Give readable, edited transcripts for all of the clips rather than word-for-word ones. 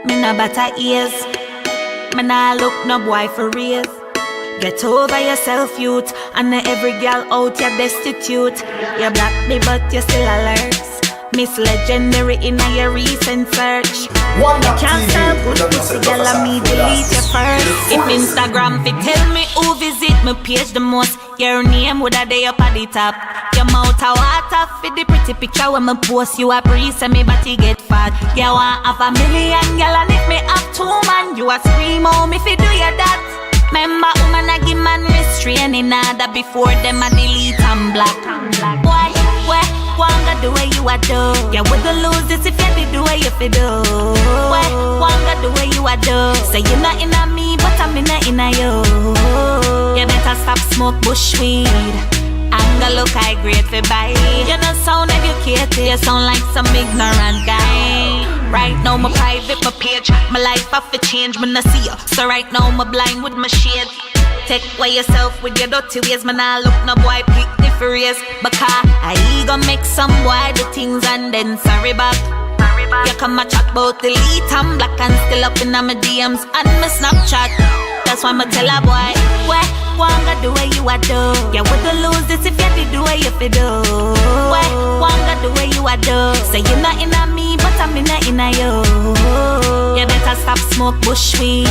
me no better ears. Me nah look no boy for reals. Get over yourself, youth. And every girl out, you're destitute. You black me, but you still alert. Miss Legendary in your recent search. You can't sell good pussy, girl, and me delete you first. If Instagram fi tell me who visit me page the most, your name would a day up at the top. Your mouth a water for the pretty picture when me post. You a breeze and me body get fat. You want have a million, girl, and if me have 2 man, you a scream out me fi do you that. Remember woman a give man restraining order before them a delete and block. Boy, wanga the way you a do. You wouldn't lose this if you did the way you fi do. Wanga the way you a do. Say you not inna me, but I'm inna you. You better stop smoke bush weed. Anger look I great for buy. You don't sound educated, you sound like some ignorant guy. Right now my private, my page, my life have to change, me nah see you. So right now my blind with my shade. Take away yourself with your dirty ways, man. I look no boy pick the furious. Because I gon' make some boy do things and then sorry back. You come and chat about delete and black and still up in my DMs and my Snapchat. That's why I'ma tell a boy, wanga the way you a do. You wouldn't lose this if you did the way you fi do. Wanga the way you a do. Say you not inna me, but I'm inna you. You better stop smoke bush weed.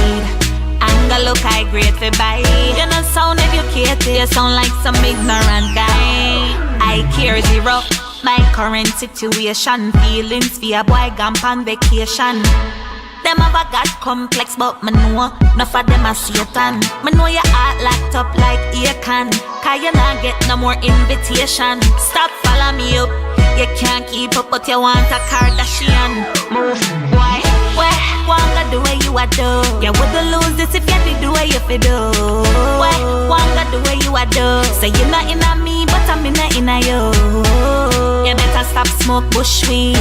Anger look I great for buy. You don't sound educated, you sound like some ignorant guy. I care zero, my current situation. Feelings for a boy gone on vacation. Them have a God complex, but me know enough of them a Satan. Me know your heart locked up like Akon, cause you not get no more invitation. Stop follow me up, you can't keep up, but you want a Kardashian. Move, boy, wanga the way you a do. You wouldn't lose this if you did the way you fi do. Wanga the way you a do. Say you not inna me, but I'm inna you. You better stop smoke bush weed.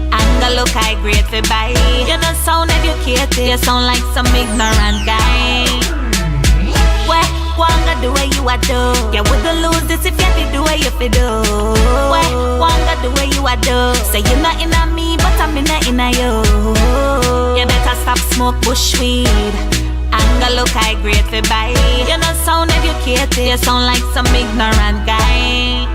Anger look I great for buy. You don't sound educated, you sound like some ignorant guy. Wanga the way you a do. You wouldn't lose this if you did the way you fi do. Wanga the way you a do. Say you not inna me, but I'm inna you. You better stop smoke bush weed. Anger look I great for buy. You don't sound educated, you sound like some ignorant guy.